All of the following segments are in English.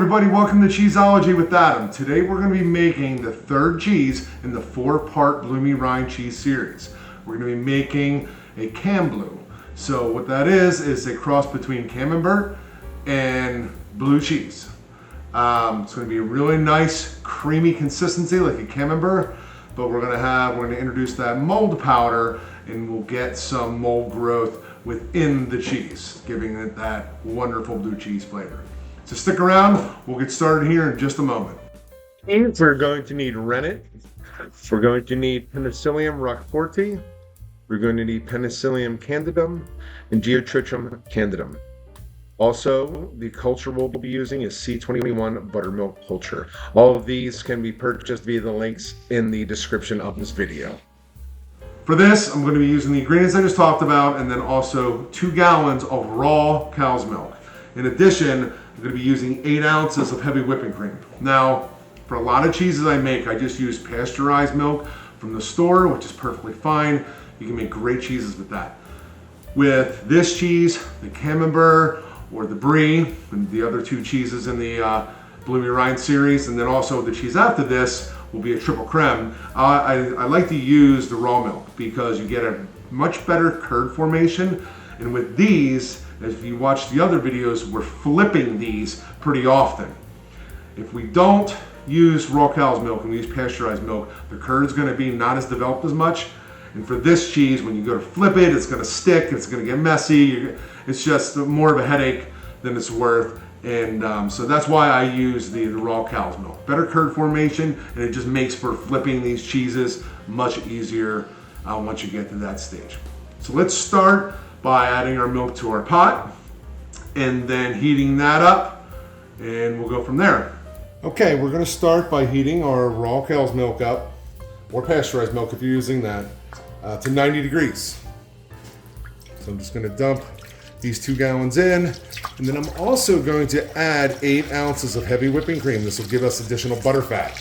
everybody, welcome to Cheeseology with Adam. Today we're going to be making the third cheese in the 4-part Bloomy Rind cheese series. We're going to be making a Camblu. So what that is a cross between Camembert and blue cheese. It's going to be a really nice creamy consistency like a Camembert, but we're going to introduce that mold powder and we'll get some mold growth within the cheese, giving it that wonderful blue cheese flavor. So stick around, we'll get started here in just a moment. We're going to need rennet, we're going to need Penicillium Roqueforti, we're going to need Penicillium Candidum, and Geotrichum Candidum. Also, the culture we'll be using is C21 Buttermilk Culture. All of these can be purchased via the links in the description of this video. For this, I'm going to be using the ingredients I just talked about and then also 2 gallons of raw cow's milk. In addition, I'm going to be using 8 ounces of heavy whipping cream. Now, for a lot of cheeses I make, I just use pasteurized milk from the store, which is perfectly fine. You can make great cheeses with that. With this cheese, the Camembert or the Brie, and the other 2 cheeses in the Bloomy Rind series, and then also the cheese after this will be a triple creme. I like to use the raw milk because you get a much better curd formation, and with these, if you watch the other videos, we're flipping these pretty often. If we don't use raw cow's milk and we use pasteurized milk, the curd is going to be not as developed as much. And for this cheese, when you go to flip it, it's going to stick, it's going to get messy. It's just more of a headache than it's worth. And so that's why I use the raw cow's milk. Better curd formation, and it just makes for flipping these cheeses much easier once you get to that stage. So let's start by adding our milk to our pot and then heating that up, and we'll go from there. Okay, we're going to start by heating our raw cow's milk up, or pasteurized milk if you're using that, to 90 degrees. So I'm just going to dump these 2 gallons in, and then I'm also going to add 8 ounces of heavy whipping cream. This will give us additional butter fat.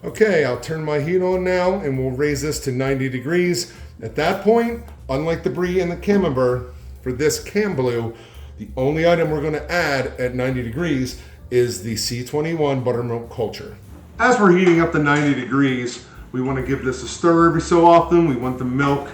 Okay, I'll turn my heat on now and we'll raise this to 90 degrees. At that point, unlike the Brie and the Camembert, for this Camblu, the only item we're going to add at 90 degrees is the C21 Buttermilk Culture. As we're heating up to 90 degrees, we want to give this a stir every so often. We want the milk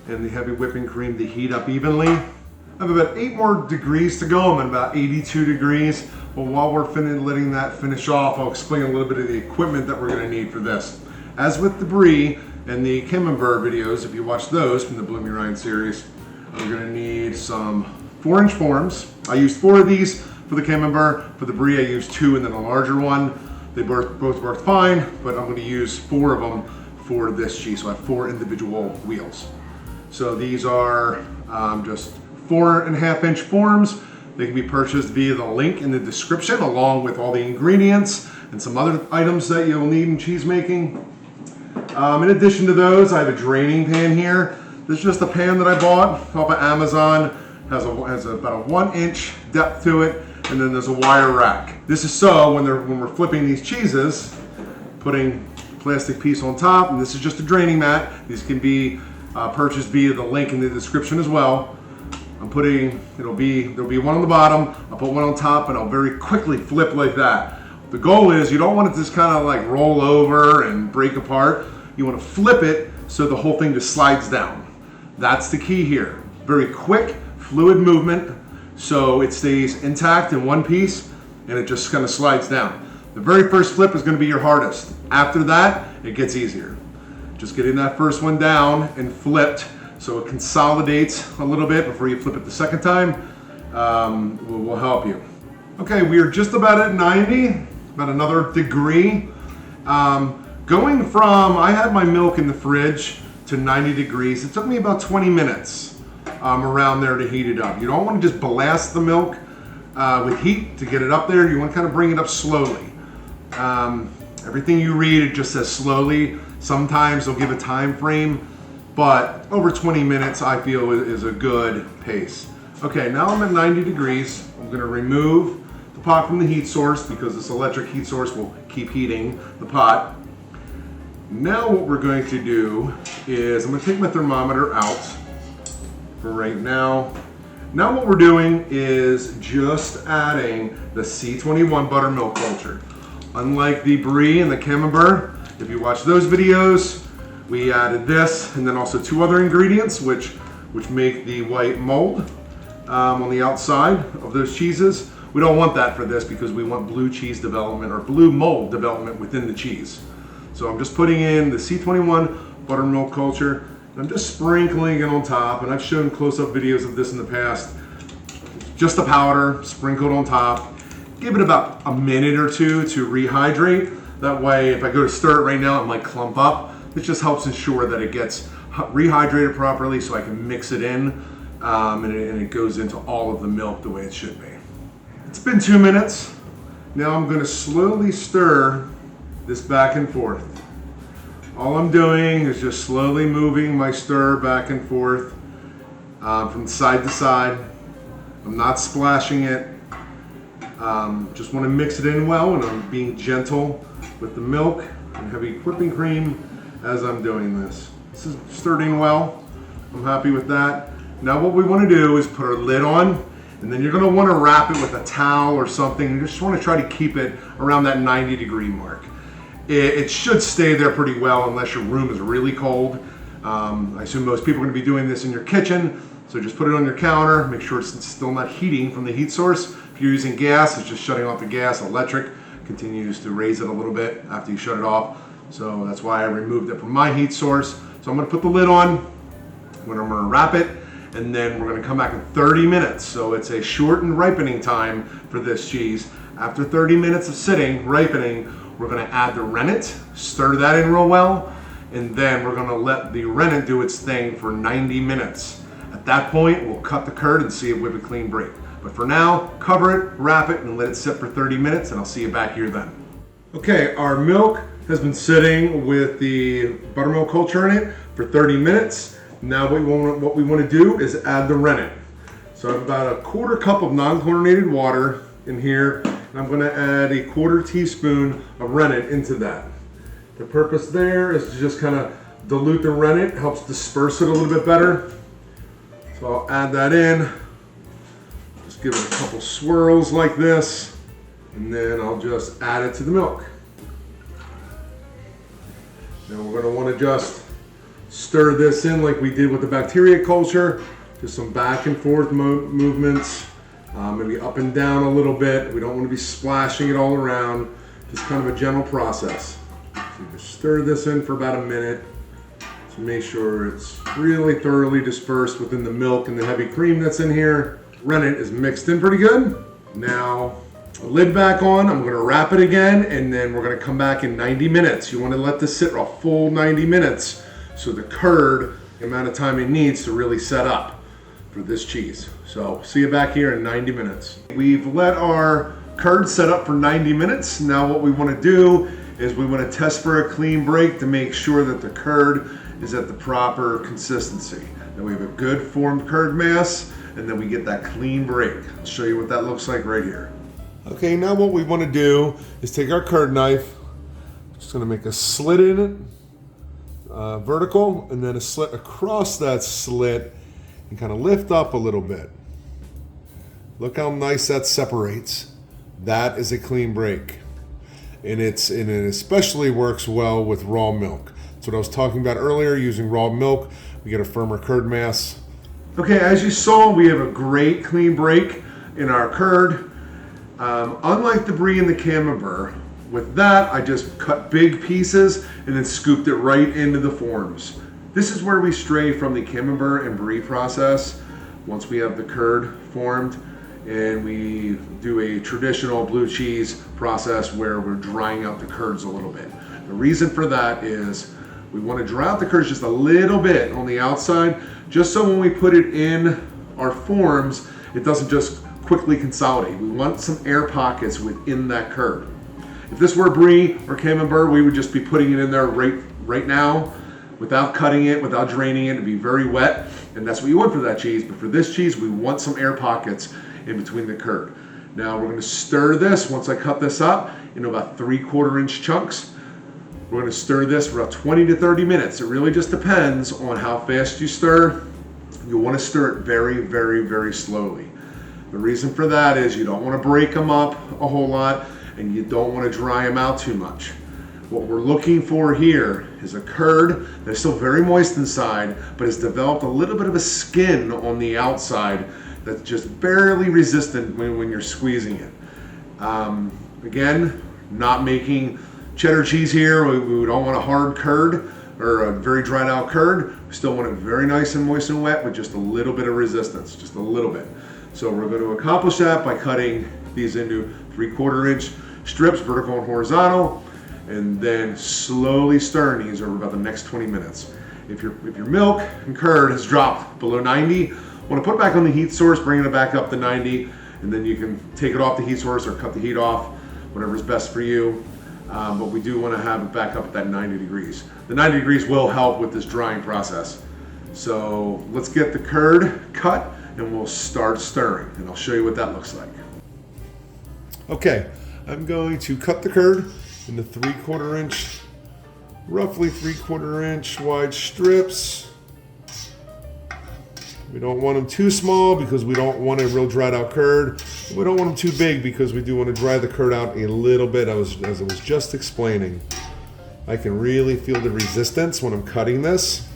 and the heavy whipping cream to heat up evenly. I have about 8 more degrees to go. I'm at about 82 degrees. But while we're letting that finish off, I'll explain a little bit of the equipment that we're going to need for this. As with the Brie and the Camembert videos, if you watch those from the Bloomy Rind series, we're going to need some 4-inch forms. I used 4 of these for the Camembert. For the Brie, I used 2 and then a larger one. They both worked fine, but I'm going to use 4 of them for this cheese. So I have 4 individual wheels. So these are just 4.5-inch forms. They can be purchased via the link in the description, along with all the ingredients and some other items that you'll need in cheese making. In addition to those, I have a draining pan here. This is just a pan that I bought off of Amazon. Has about a 1-inch depth to it, and then there's a wire rack. This is so when we're flipping these cheeses, putting a plastic piece on top, and this is just a draining mat. These can be purchased via the link in the description as well. There'll be one on the bottom, I'll put one on top, and I'll very quickly flip like that. The goal is you don't want it to just kind of like roll over and break apart. You want to flip it so the whole thing just slides down. That's the key here. Very quick, fluid movement, so it stays intact in one piece and it just kind of slides down. The very first flip is going to be your hardest. After that, it gets easier. Just getting that first one down and flipped so it consolidates a little bit before you flip it the second time will help you. Okay, we are just about at 90, about another degree. Going from, I had my milk in the fridge to 90 degrees. It took me about 20 minutes around there to heat it up. You don't want to just blast the milk with heat to get it up there. You want to kind of bring it up slowly. Everything you read, it just says slowly. Sometimes they'll give a time frame, but over 20 minutes I feel is a good pace. Okay, now I'm at 90 degrees. I'm going to remove the pot from the heat source because this electric heat source will keep heating the pot. Now what we're going to do is I'm going to take my thermometer out for right now. Now what we're doing is just adding the C21 Buttermilk Culture. Unlike the Brie and the Camembert, if you watch those videos, we added this and then also 2 other ingredients which make the white mold on the outside of those cheeses. We don't want that for this because we want blue cheese development or blue mold development within the cheese. So I'm just putting in the C21 Buttermilk Culture. I'm just sprinkling it on top, and I've shown close-up videos of this in the past. Just the powder sprinkled on top. Give it about a minute or 2 to rehydrate. That way, if I go to stir it right now, it might clump up. It just helps ensure that it gets rehydrated properly so I can mix it in and it goes into all of the milk the way it should be. It's been 2 minutes. Now I'm going to slowly stir this back and forth. All I'm doing is just slowly moving my stir back and forth from side to side. I'm not splashing it. Just want to mix it in well, and I'm being gentle with the milk and heavy whipping cream as I'm doing this. This is stirred in well. I'm happy with that. Now what we want to do is put our lid on, and then you're going to want to wrap it with a towel or something. You just want to try to keep it around that 90-degree mark. It should stay there pretty well unless your room is really cold. I assume most people are going to be doing this in your kitchen, so just put it on your counter. Make sure it's still not heating from the heat source. If you're using gas, it's just shutting off the gas. Electric continues to raise it a little bit after you shut it off. So that's why I removed it from my heat source. So I'm going to put the lid on, I'm going to wrap it, and then we're going to come back in 30 minutes. So it's a shortened ripening time for this cheese. After 30 minutes of sitting, ripening, we're going to add the rennet, stir that in real well, and then we're going to let the rennet do its thing for 90 minutes. At that point, we'll cut the curd and see it with a clean break. But for now, cover it, wrap it, and let it sit for 30 minutes, and I'll see you back here then. Okay, our milk has been sitting with the buttermilk culture in it for 30 minutes. Now what we want to do is add the rennet. So I have about a 1/4 cup of non-chlorinated water in here, and I'm going to add a 1/4 teaspoon of rennet into that. The purpose there is to just kind of dilute the rennet, helps disperse it a little bit better. So I'll add that in, just give it a couple swirls like this, and then I'll just add it to the milk. Now we're going to want to just stir this in like we did with the bacteria culture, just some back and forth movements, maybe up and down a little bit. We don't want to be splashing it all around, just kind of a gentle process. So just stir this in for about a minute to make sure it's really thoroughly dispersed within the milk and the heavy cream that's in here. Rennet is mixed in pretty good. Now, lid back on, I'm going to wrap it again, and then we're going to come back in 90 minutes. You want to let this sit for a full 90 minutes so the curd, the amount of time it needs to really set up for this cheese. So see you back here in 90 minutes. We've let our curd set up for 90 minutes. Now what we want to do is we want to test for a clean break to make sure that the curd is at the proper consistency. That we have a good formed curd mass, and then we get that clean break. I'll show you what that looks like right here. Okay, now what we want to do is take our curd knife, just going to make a slit in it, vertical, and then a slit across that slit, and kind of lift up a little bit. Look how nice that separates. That is a clean break. And it especially works well with raw milk. That's what I was talking about earlier, using raw milk. We get a firmer curd mass. Okay, as you saw, we have a great clean break in our curd. Unlike the Brie and the Camembert, with that, I just cut big pieces and then scooped it right into the forms. This is where we stray from the Camembert and Brie process. Once we have the curd formed, and we do a traditional blue cheese process where we're drying out the curds a little bit. The reason for that is we want to dry out the curds just a little bit on the outside, just so when we put it in our forms, it doesn't just quickly consolidate. We want some air pockets within that curd. If this were Brie or Camembert, we would just be putting it in there right now without cutting it, without draining it. It'd be very wet, and that's what you want for that cheese. But for this cheese, we want some air pockets in between the curd. Now we're going to stir this once I cut this up into about 3/4 inch chunks. We're going to stir this for about 20 to 30 minutes. It really just depends on how fast you stir. You want to stir it very, very, very slowly. The reason for that is you don't want to break them up a whole lot and you don't want to dry them out too much. What we're looking for here is a curd that's still very moist inside, but has developed a little bit of a skin on the outside that's just barely resistant when you're squeezing it. Again, not making cheddar cheese here. We don't want a hard curd or a very dried out curd. We still want it very nice and moist and wet with just a little bit of resistance, just a little bit. So we're going to accomplish that by cutting these into 3/4 inch strips, vertical and horizontal, and then slowly stirring these over about the next 20 minutes. If your milk and curd has dropped below 90, want to put it back on the heat source, bringing it back up to 90, and then you can take it off the heat source or cut the heat off, whatever's best for you. But we do want to have it back up at that 90 degrees. The 90 degrees will help with this drying process. So let's get the curd cut and we'll start stirring, and I'll show you what that looks like. Okay, I'm going to cut the curd into 3/4 inch, roughly 3/4 inch wide strips. We don't want them too small because we don't want a real dried out curd. We don't want them too big because we do want to dry the curd out a little bit, as I was just explaining. I can really feel the resistance when I'm cutting this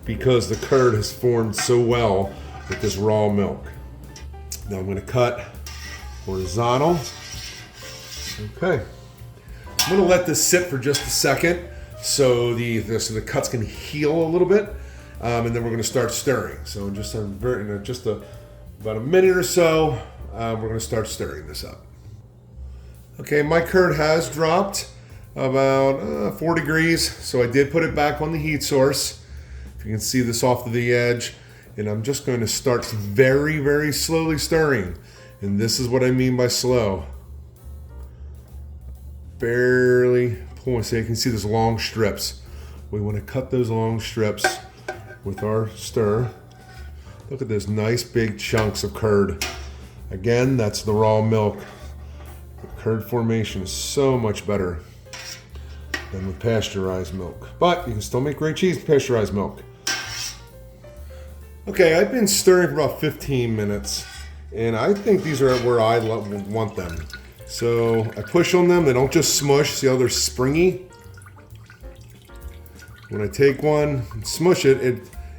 because the curd has formed so well with this raw milk. Now I'm going to cut horizontal. Okay. I'm going to let this sit for just a second so the cuts can heal a little bit. And then we're going to start stirring. So in about a minute or so, we're going to start stirring this up. Okay, my curd has dropped about 4 degrees, so I did put it back on the heat source. If you can see this off to the edge, and I'm just going to start very, very slowly stirring. And this is what I mean by slow. Barely pulling, so you can see those long strips. We want to cut those long strips with our stir. Look at those nice big chunks of curd. Again, that's the raw milk. The curd formation is so much better than with pasteurized milk. But you can still make great cheese with pasteurized milk. Okay, I've been stirring for about 15 minutes, and I think these are where I want them. So I push on them, they don't just smush. See how they're springy? When I take one and smush it,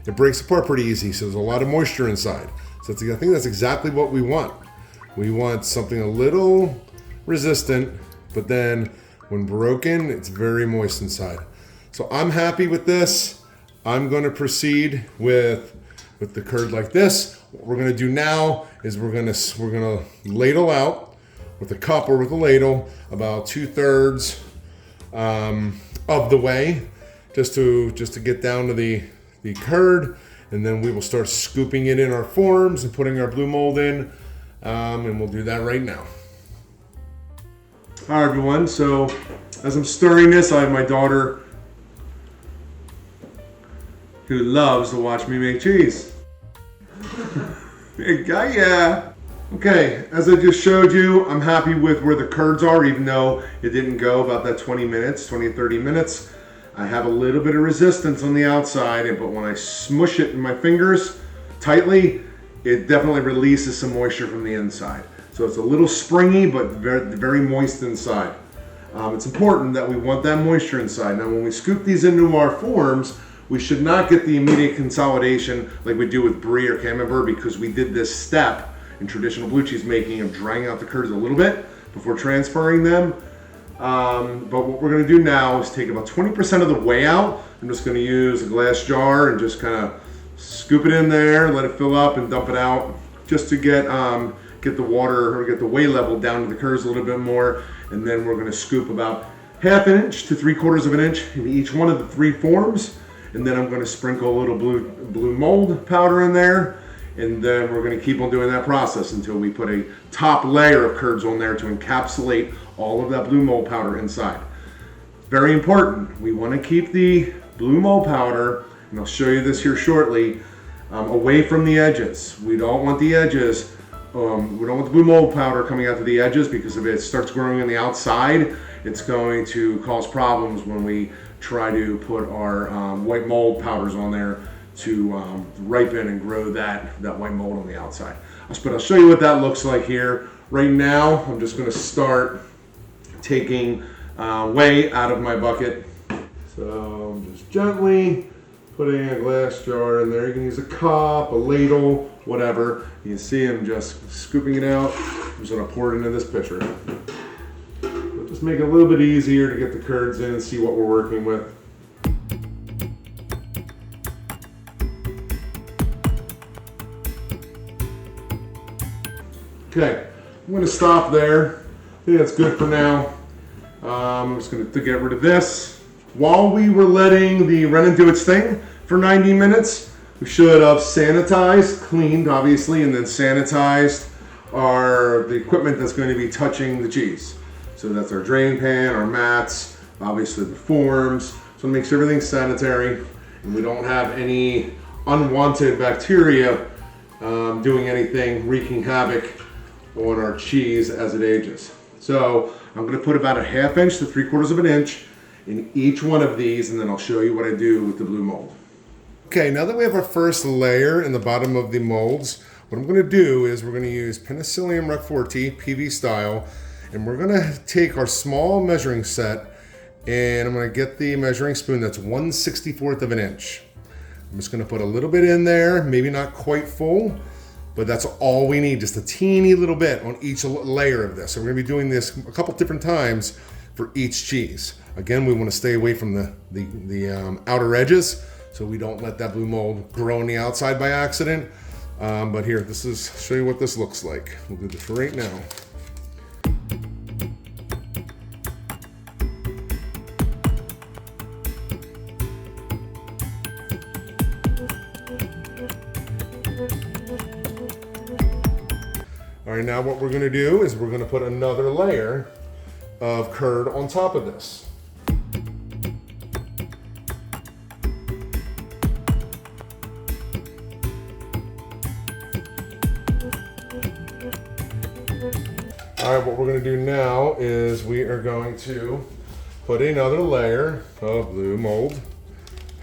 it breaks apart pretty easy, so there's a lot of moisture inside. So I think that's exactly what we want. We want something a little resistant, but then when broken, it's very moist inside. So I'm happy with this. I'm going to proceed with the curd like this. What we're going to do now is we're going to ladle out with a cup or with a ladle about 2/3 of the way, just to get down to the curd, and then we will start scooping it in our forms and putting our blue mold in, and we'll do that right now. All right, everyone, so as I'm stirring this, I have my daughter who loves to watch me make cheese. Yeah. Okay, as I just showed you, I'm happy with where the curds are, even though it didn't go about that 20 to 30 minutes. I have a little bit of resistance on the outside, but when I smush it in my fingers tightly, it definitely releases some moisture from the inside. So it's a little springy, but very, very moist inside. It's important that we want that moisture inside. Now, when we scoop these into our forms, we should not get the immediate consolidation like we do with Brie or Camembert, because we did this step in traditional blue cheese making of drying out the curds a little bit before transferring them. But what we're going to do now is take about 20% of the whey out. I'm just going to use a glass jar and just kind of scoop it in there, let it fill up, and dump it out, just to get the water or get the whey level down to the curds a little bit more. And then we're going to scoop about 1/2 inch to 3/4 inch in each one of the 3 forms. And then I'm going to sprinkle a little blue mold powder in there. And then we're going to keep on doing that process until we put a top layer of curds on there to encapsulate all of that blue mold powder inside. Very important. We want to keep the blue mold powder, and I'll show you this here shortly, away from the edges. We don't want the edges, we don't want the blue mold powder coming out to the edges, because if it starts growing on the outside, it's going to cause problems when we try to put our white mold powders on there to ripen and grow that white mold on the outside. But I'll show you what that looks like here. Right now, I'm just going to start taking whey out of my bucket. So I'm just gently putting a glass jar in there. You can use a cup, a ladle, whatever. You can see I'm just scooping it out. I'm just going to pour it into this pitcher. But just make it a little bit easier to get the curds in and see what we're working with. Okay, I'm going to stop there. I think that's good for now. I'm just going to get rid of this. While we were letting the Rennet do its thing for 90 minutes, we should have sanitized, cleaned obviously, and then sanitized the equipment that's going to be touching the cheese. So that's our drain pan, our mats, obviously the forms. So it makes everything sanitary, and we don't have any unwanted bacteria doing anything, wreaking havoc on our cheese as it ages. So I'm going to put about a 1/2 inch to 3/4 of an inch in each one of these, and then I'll show you what I do with the blue mold. Okay, now that we have our first layer in the bottom of the molds, what I'm going to do is we're going to use Penicillium Roqueforti PV style, and we're going to take our small measuring set, and I'm going to get the measuring spoon that's 1/64 of an inch. I'm just going to put a little bit in there, maybe not quite full, but that's all we need, just a teeny little bit on each layer of this. So we're going to be doing this a couple different times for each cheese. Again, we want to stay away from the outer edges so we don't let that blue mold grow on the outside by accident. But here, show you what this looks like. We'll do this right now. All right, now what we're going to do is we're going to put another layer of curd on top of this. All right, what we're going to do now is we are going to put another layer of blue mold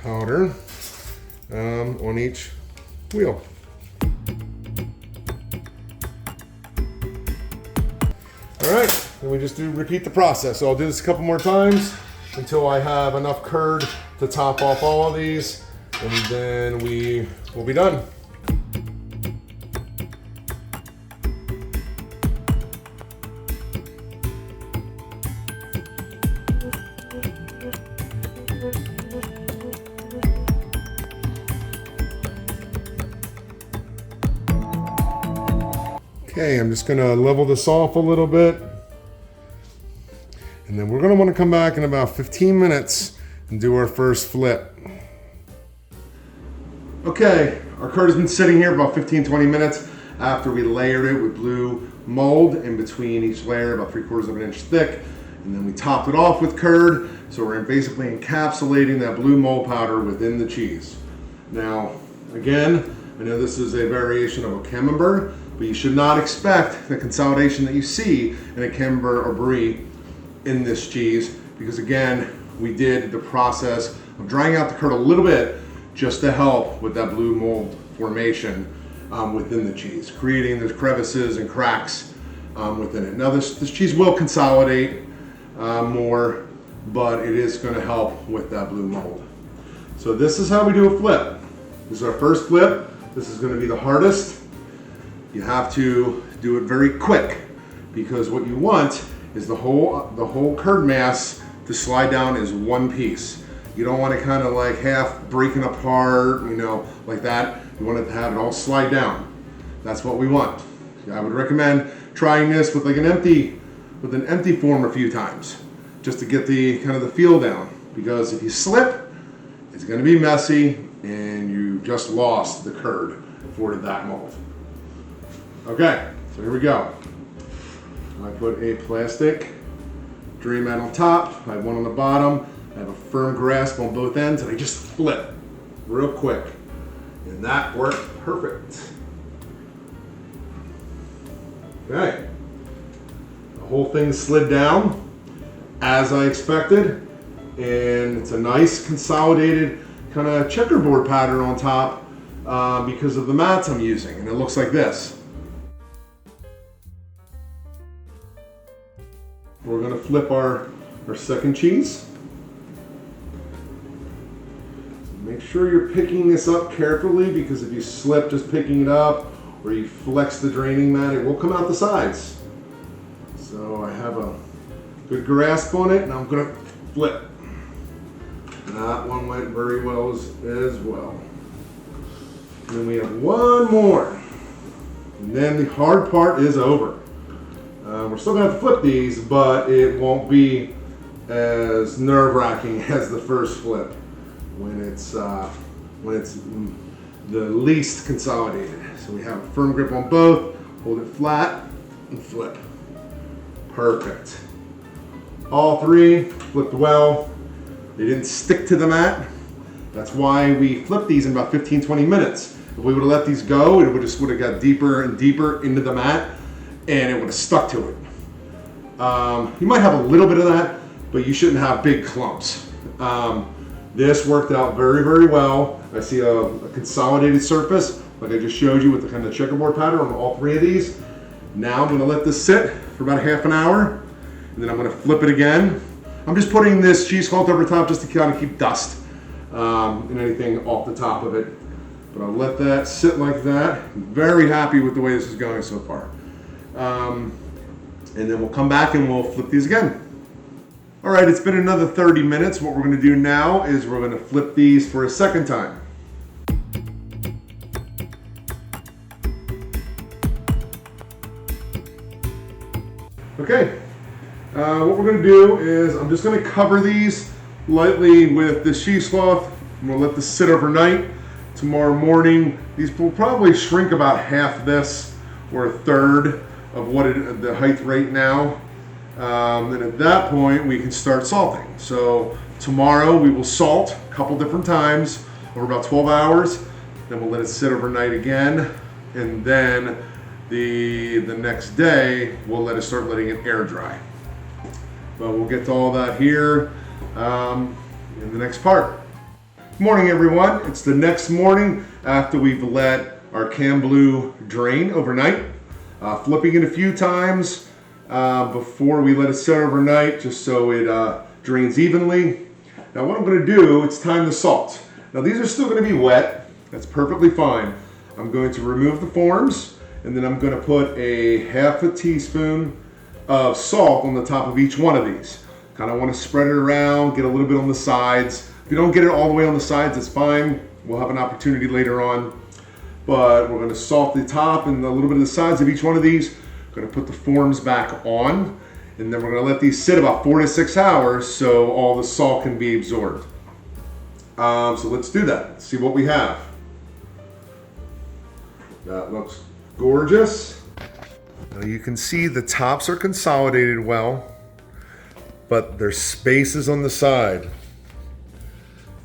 powder on each wheel. All right, and we just repeat the process. So I'll do this a couple more times until I have enough curd to top off all of these, and then we will be done. Okay, I'm just gonna level this off a little bit. And then we're gonna wanna come back in about 15 minutes and do our first flip. Okay, our curd has been sitting here about 15-20 minutes after we layered it with blue mold in between each layer, about 3/4 of an inch thick. And then we topped it off with curd. So we're basically encapsulating that blue mold powder within the cheese. Now, again, I know this is a variation of a Camembert, but you should not expect the consolidation that you see in a Camembert or Brie in this cheese, because again, we did the process of drying out the curd a little bit just to help with that blue mold formation within the cheese, creating those crevices and cracks within it. Now this cheese will consolidate more, but it is going to help with that blue mold. So this is how we do a flip. This is our first flip. This is going to be the hardest. You have to do it very quick, because what you want is the whole curd mass to slide down as one piece. You don't want it kind of like half breaking apart, you know, like that. You want it to have it all slide down. That's what we want. I would recommend trying this with an empty form a few times, just to get the kind of the feel down. Because if you slip, it's going to be messy, and you just lost the curd for that mold. Okay, so here we go. I put a plastic drain mat on top. I have one on the bottom. I have a firm grasp on both ends, and I just flip real quick. And that worked perfect. Okay. The whole thing slid down. as I expected, and it's a nice consolidated kind of checkerboard pattern on top because of the mats I'm using, and it looks like this. We're going to flip our second cheese. Make sure you're picking this up carefully, because if you slip just picking it up or you flex the draining mat, it will come out the sides. So I have a good grasp on it, and I'm going to flip. That one went very well as well. And then we have one more. And then the hard part is over. We're still going to have to flip these, but it won't be as nerve-wracking as the first flip when it's the least consolidated. So we have a firm grip on both, hold it flat, and flip. Perfect. All three flipped well. They didn't stick to the mat. That's why we flipped these in about 15-20 minutes. If we would have let these go, it would have got deeper and deeper into the mat, and it would have stuck to it. You might have a little bit of that, but you shouldn't have big clumps. This worked out very, very well. I see a consolidated surface, like I just showed you with the kind of checkerboard pattern on all three of these. Now I'm going to let this sit for about a half an hour, and then I'm going to flip it again. I'm just putting this cheese cloth over top just to kind of keep dust and anything off the top of it. But I'll let that sit like that. I'm very happy with the way this is going so far. And then we'll come back and we'll flip these again. All right, it's been another 30 minutes. What we're going to do now is we're going to flip these for a second time. Okay, what we're going to do is I'm just going to cover these lightly with the cheesecloth. I'm going to let this sit overnight. Tomorrow morning, these will probably shrink about half this, or a third of what the height right now. And at that point, we can start salting. So tomorrow we will salt a couple different times over about 12 hours. Then we'll let it sit overnight again. And then the next day, we'll start letting it air dry. But we'll get to all that here in the next part. Good morning, everyone. It's the next morning after we've let our Camblu drain overnight. Flipping it a few times before we let it sit overnight, just so it drains evenly. Now what I'm going to do, it's time to salt. Now these are still going to be wet. That's perfectly fine. I'm going to remove the forms, and then I'm going to put a half a teaspoon of salt on the top of each one of these. Kind of want to spread it around, get a little bit on the sides. If you don't get it all the way on the sides, it's fine. We'll have an opportunity later on. But we're going to salt the top and a little bit of the sides of each one of these. We're going to put the forms back on, and then we're going to let these sit about 4 to 6 hours so all the salt can be absorbed. So let's do that. Let's see what we have. That looks gorgeous. Now you can see the tops are consolidated well, but there's spaces on the side.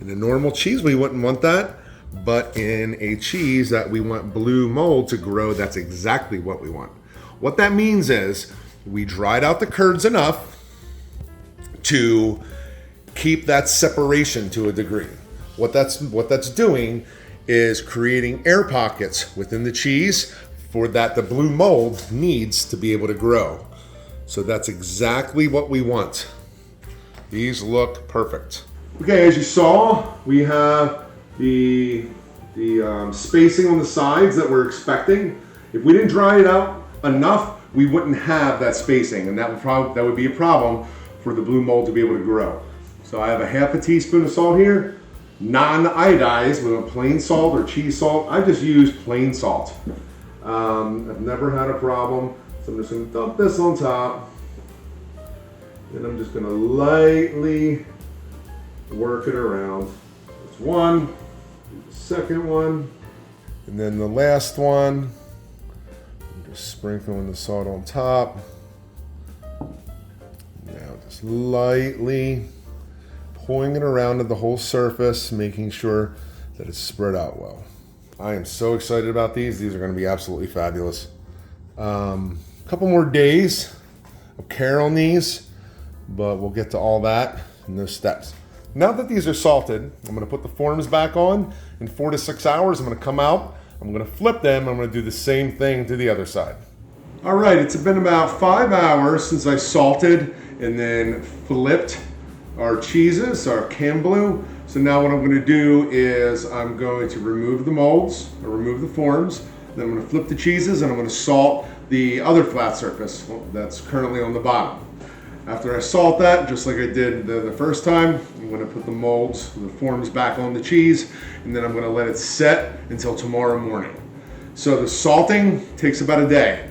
In a normal cheese, we wouldn't want that. But in a cheese that we want blue mold to grow, that's exactly what we want. What that means is we dried out the curds enough to keep that separation to a degree. What that's doing is creating air pockets within the cheese for that the blue mold needs to be able to grow. So that's exactly what we want. These look perfect. Okay, as you saw, we have the spacing on the sides that we're expecting. If we didn't dry it out enough, we wouldn't have that spacing, and that would be a problem for the blue mold to be able to grow. So I have a half a teaspoon of salt here, non-iodized with a plain salt or cheese salt. I just use plain salt. I've never had a problem, so I'm just going to dump this on top, and I'm just going to lightly work it around. That's one. Second one, and then the last one. I'm just sprinkling the salt on top. Now just lightly pulling it around to the whole surface, making sure that it's spread out well. I am so excited about these. These are going to be absolutely fabulous. A couple more days of care on these, but we'll get to all that in those steps. Now that these are salted, I'm gonna put the forms back on. In 4 to 6 hours, I'm gonna come out, I'm gonna flip them, I'm gonna do the same thing to the other side. All right, it's been about 5 hours since I salted and then flipped our cheeses, our Camblu. So now what I'm gonna do is I'm going to remove the molds, or remove the forms, then I'm gonna flip the cheeses and I'm gonna salt the other flat surface that's currently on the bottom. After I salt that, just like I did the first time, I'm gonna put the molds, the forms back on the cheese, and then I'm gonna let it set until tomorrow morning. So the salting takes about a day.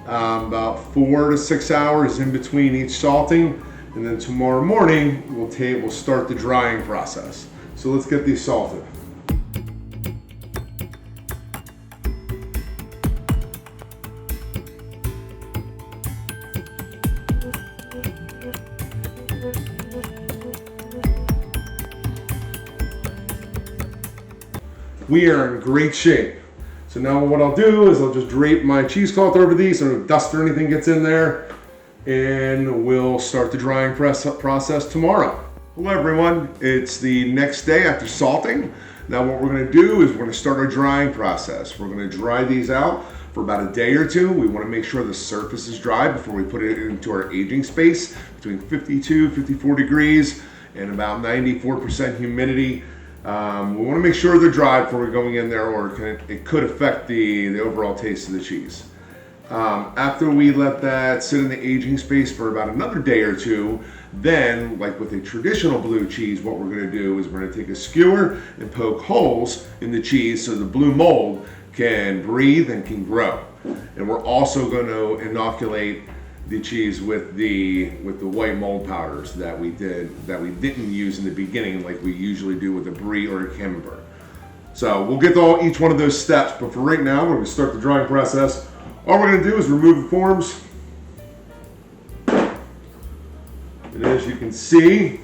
About 4 to 6 hours in between each salting, and then tomorrow morning we'll start the drying process. So let's get these salted. We are in great shape. So now what I'll do is I'll just drape my cheesecloth over these so no dust or anything gets in there, and we'll start the drying process tomorrow. Hello everyone, it's the next day after salting. Now what we're gonna do is we're gonna start our drying process. We're gonna dry these out for about a day or two. We wanna make sure the surface is dry before we put it into our aging space between 52, 54 degrees and about 94% humidity. We want to make sure they're dry before we're going in there, or it could affect the overall taste of the cheese. After we let that sit in the aging space for about another day or two, then, like with a traditional blue cheese, what we're going to do is we're going to take a skewer and poke holes in the cheese so the blue mold can breathe and can grow. And we're also going to inoculate the cheese with the white mold powders that we didn't use in the beginning like we usually do with a Brie or a Camembert. So we'll get to each one of those steps, but for right now we're going to start the drying process. All we're going to do is remove the forms, and as you can see,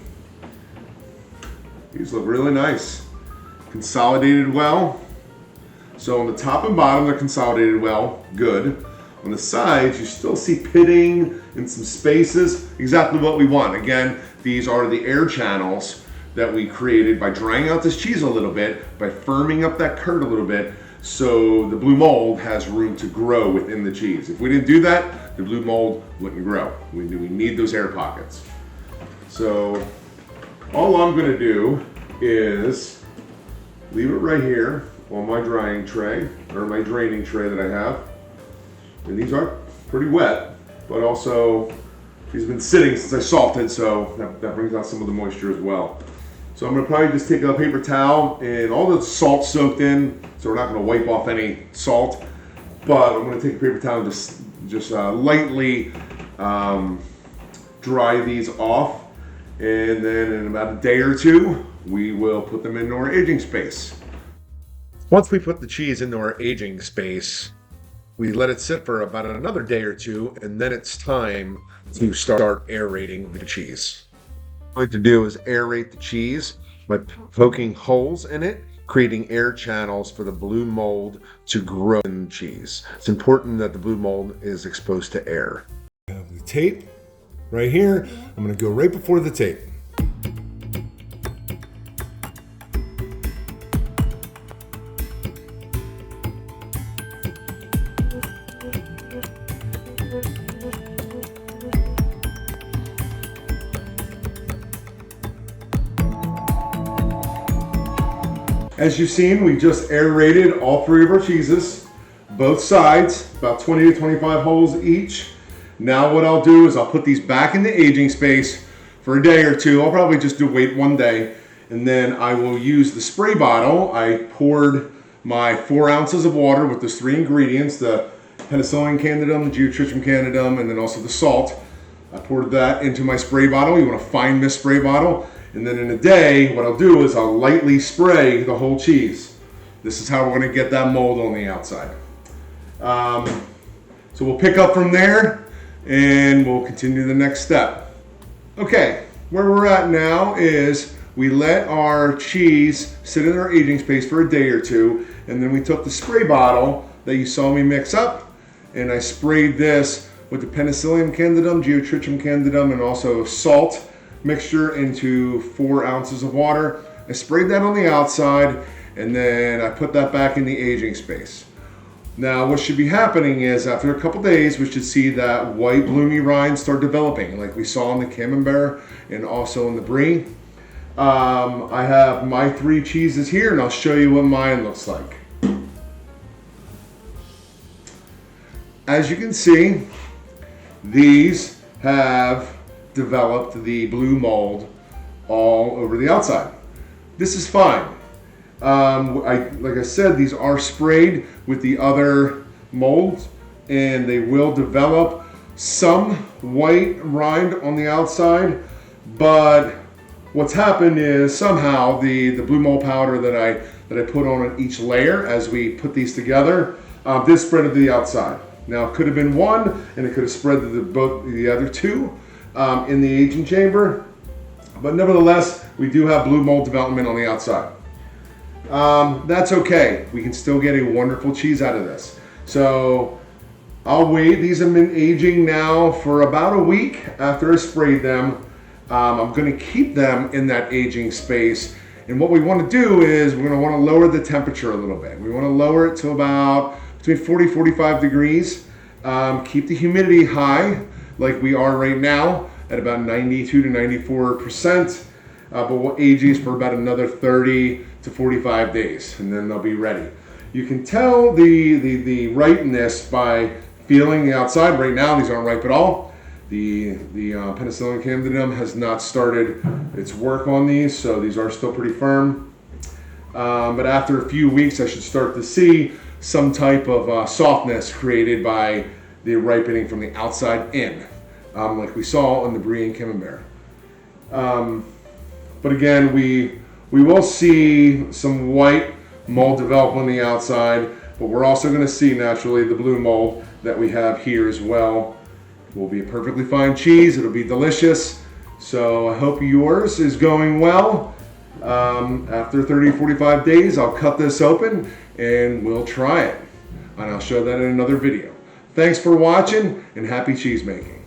these look really nice, consolidated well. So on the top and bottom they're consolidated well, good. On the sides, you still see pitting in some spaces, exactly what we want. Again, these are the air channels that we created by drying out this cheese a little bit, by firming up that curd a little bit, so the blue mold has room to grow within the cheese. If we didn't do that, the blue mold wouldn't grow. We need those air pockets. So all I'm gonna do is leave it right here on my drying tray, or my draining tray that I have. And these are pretty wet, but also these have been sitting since I salted, so that brings out some of the moisture as well. So I'm gonna probably just take a paper towel, and all the salt soaked in, so we're not gonna wipe off any salt, but I'm gonna take a paper towel and just lightly dry these off, and then in about a day or two, we will put them into our aging space. Once we put the cheese into our aging space, we let it sit for about another day or two, and then it's time to start aerating the cheese. What I like to do is aerate the cheese by poking holes in it, creating air channels for the blue mold to grow in the cheese. It's important that the blue mold is exposed to air. I have the tape right here. I'm gonna go right before the tape. As you've seen, we just aerated all 3 of our cheeses, both sides, about 20 to 25 holes each. Now what I'll do is I'll put these back in the aging space for a day or two. I'll probably just wait 1 day, and then I will use the spray bottle. I poured my 4 ounces of water with those 3 ingredients, the Penicillium Candidum, the Geotrichum Candidum, and then also the salt. I poured that into my spray bottle. You want to find this spray bottle. And then in a day, what I'll do is I'll lightly spray the whole cheese. This is how we're going to get that mold on the outside. So we'll pick up from there and we'll continue the next step. Okay, where we're at now is we let our cheese sit in our aging space for a day or two, and then we took the spray bottle that you saw me mix up, and I sprayed this with the Penicillium Candidum, Geotrichum Candidum, and also salt mixture into 4 ounces of water. I sprayed that on the outside, and then I put that back in the aging space. Now what should be happening is after a couple days, we should see that white bloomy rind start developing like we saw in the Camembert and also in the Brie. I have my 3 cheeses here, and I'll show you what mine looks like. As you can see, these have developed the blue mold all over the outside. This is fine. Like I said, these are sprayed with the other molds, and they will develop some white rind on the outside, but what's happened is somehow the blue mold powder that I put on each layer as we put these together, this spread to the outside. Now it could have been one, and it could have spread to the other 2 in the aging chamber, but nevertheless, we do have blue mold development on the outside. That's okay. We can still get a wonderful cheese out of this. So I'll wait. These have been aging now for about a week after I sprayed them. I'm going to keep them in that aging space. And what we want to do is we're going to want to lower the temperature a little bit. We want to lower it to about between 40-45 degrees. Keep the humidity high like we are right now at about 92 to 94%. But we'll age these for about another 30 to 45 days, and then they'll be ready. You can tell the ripeness by feeling the outside. Right now, these aren't ripe at all. The Penicillium Candidum has not started its work on these, so these are still pretty firm. But after a few weeks, I should start to see some type of softness created by the ripening from the outside in, like we saw in the Brie and Camembert. But again, we will see some white mold develop on the outside, but we're also going to see naturally the blue mold that we have here as well. Will be a perfectly fine cheese. It'll be delicious. So I hope yours is going well. After 30-45 days, I'll cut this open and we'll try it. And I'll show that in another video. Thanks for watching, and happy cheese making.